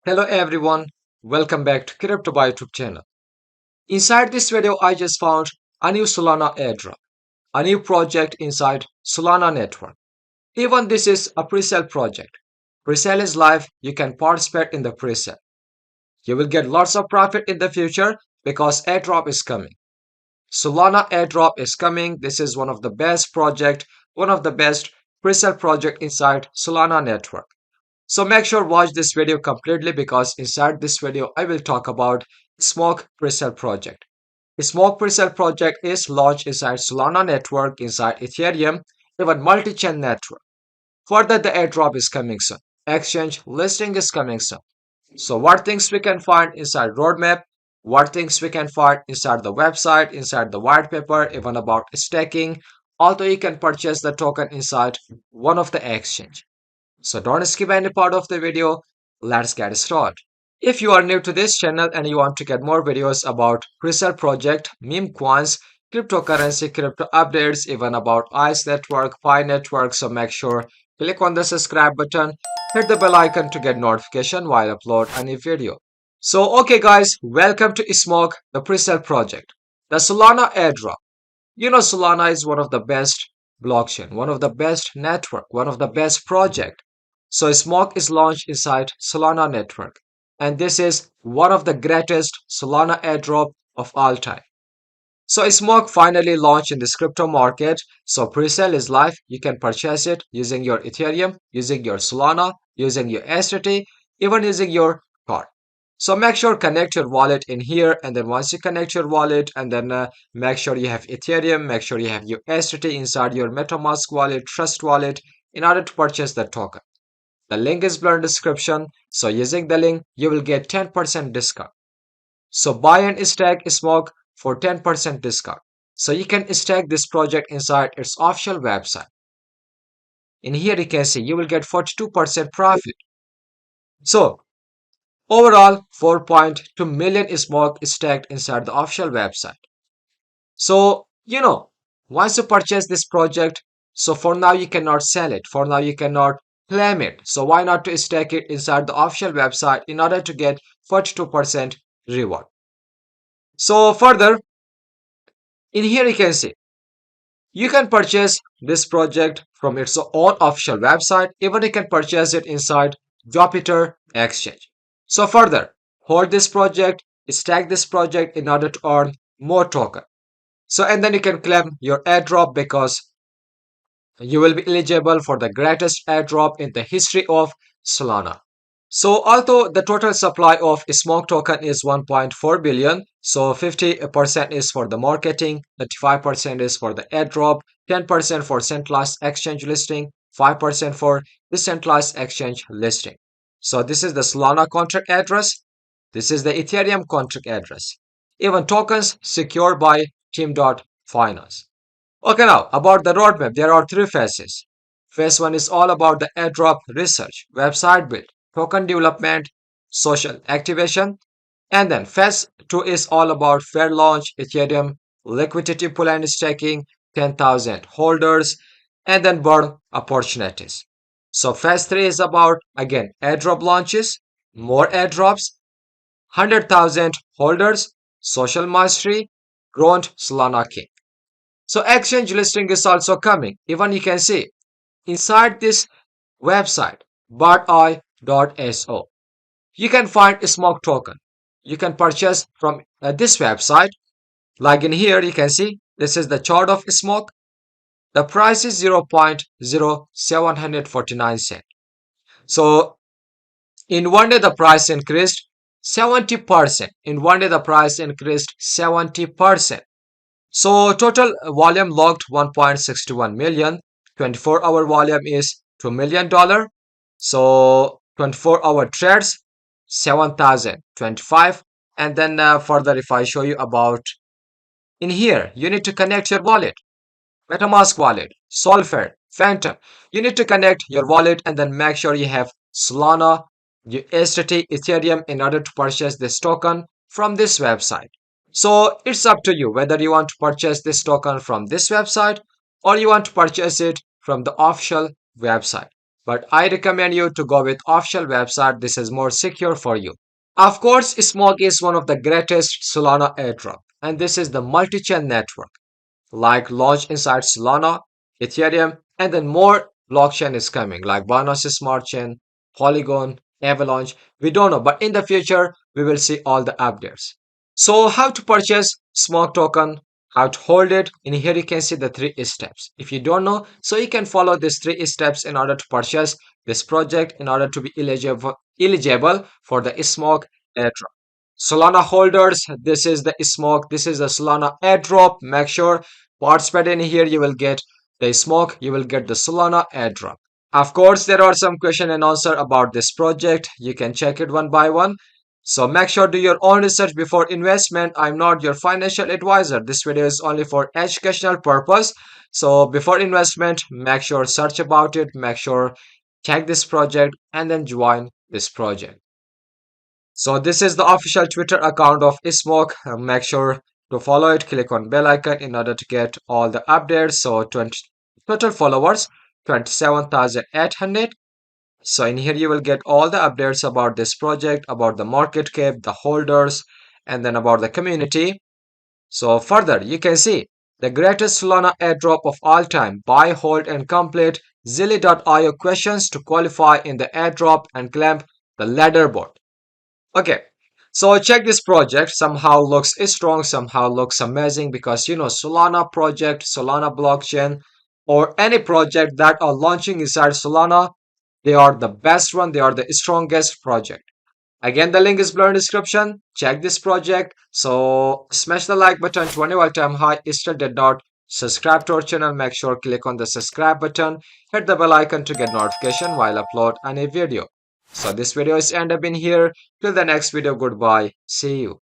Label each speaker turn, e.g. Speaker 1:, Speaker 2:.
Speaker 1: Hello everyone, welcome back to Crypto Buy YouTube channel. Inside this video, I just found a new Solana airdrop, a new project inside Solana network. Even this is a presale project. Presale is live, you can participate in the presale. You will get lots of profit in the future because airdrop is coming. Solana airdrop is coming. This is one of the best project, one of the best presale project inside Solana network. So make sure watch this video completely because inside this video I will talk about SMOG Presale project. SMOG Presale project is launched inside Solana network, inside Ethereum, even multi-chain network. Further, the airdrop is coming soon. Exchange listing is coming soon. So what things we can find inside roadmap, what things we can find inside the website, inside the white paper, even about staking. Although you can purchase the token inside one of the exchange. So don't skip any part of the video. Let's get started. If you are new to this channel and you want to get more videos about presale project, meme coins, cryptocurrency, crypto updates, even about ICE network, Pi network, so make sure click on the subscribe button, hit the bell icon to get notification while I upload a new video. So okay guys, welcome to SMOG, the presale project, the Solana airdrop. Solana is one of the best blockchain, one of the best network, one of the best project. So Smog is launched inside Solana network, and this is one of the greatest Solana airdrop of all time. So Smog finally launched in this crypto market. So presale is live. You can purchase it using your Ethereum, using your Solana, using your STT, even using your card. So make sure connect your wallet in here, and then once you connect your wallet, and then make sure you have Ethereum, make sure you have your STT inside your MetaMask wallet, Trust wallet in order to purchase the token. The link is below in description. So using the link, you will get 10% discount. So buy and stack Smog for 10% discount. So you can stack this project inside its official website. In here you can see you will get 42% profit. So overall 4.2 million Smog is stacked inside the official website. So once you purchase this project, so for now you cannot sell it. For now you cannot claim it. So why not to stake it inside the official website in order to get 42% reward. So further, in here you can see you can purchase this project from its own official website. Even you can purchase it inside Jupiter Exchange. So further, hold this project, stack this project in order to earn more token. So and then you can claim your airdrop because you will be eligible for the greatest airdrop in the history of Solana. So although the total supply of Smog token is 1.4 billion, so 50% is for the marketing, 35% is for the airdrop, 10% for centralized exchange listing, 5% for decentralized exchange listing. So this is the Solana contract address. This is the Ethereum contract address. Even tokens secured by team.finance. Okay, now about the roadmap, there are three phases. Phase 1 is all about the airdrop research, website build, token development, social activation, and then phase 2 is all about fair launch, Ethereum, liquidity pool and staking, 10,000 holders, and then burn opportunities. So phase 3 is about again airdrop launches, more airdrops, 100,000 holders, social mastery, grown Solana King. So exchange listing is also coming. Even you can see inside this website buy.so you can find a Smog token. You can purchase from this website. Like in here you can see this is the chart of Smog. The price is 0.0749 cent. So in one day the price increased 70%. In one day the price increased 70%. So total volume logged 1.61 million. 24-hour volume is $2 million. So 24-hour trades 7,025. And then further if I show you about in here, you need to connect your wallet, MetaMask wallet, Solfair, Phantom. You need to connect your wallet and then make sure you have Solana, USDT, Ethereum in order to purchase this token from this website. So it's up to you whether you want to purchase this token from this website or you want to purchase it from the official website. but I recommend you to go with official website. This is more secure for you. Of course, Smog is one of the greatest Solana airdrop, and this is the multi-chain network, like launch inside Solana, Ethereum, and then more blockchain is coming, like Binance Smart Chain, Polygon, Avalanche. We don't know, but in the future, we will see all the updates. So how to purchase Smog token, how to hold it. In here you can see the three steps. If you don't know, so you can follow these three steps in order to purchase this project, in order to be eligible for the Smog airdrop. Solana holders, this is the Smog, this is the Solana airdrop. Make sure participate in here, you will get the Smog, you will get the Solana airdrop. Of course, there are some question and answer about this project. You can check it one by one. So make sure do your own research before investment. I'm not your financial advisor. This video is only for educational purpose. So before investment, make sure search about it. Make sure check this project and then join this project. So this is the official Twitter account of Smog. Make sure to follow it. Click on bell icon in order to get all the updates. So 20 total followers 27,800. So in here you will get all the updates about this project, about the market cap, the holders, and then about the community. So further, you can see the greatest Solana airdrop of all time. Buy, hold, and complete Zilli.io questions to qualify in the airdrop and claim the leaderboard. Okay, so check this project. Somehow looks strong, somehow looks amazing, because Solana project, Solana blockchain, or any project that are launching inside Solana, they are the best one, they are the strongest project. Again, the link is below in description. Check this project. So smash the like button 20 all time high. Still did not subscribe to our channel. Make sure click on the subscribe button. Hit the bell icon to get notification while upload any video. So this video is end up in here. Till the next video, goodbye. See you.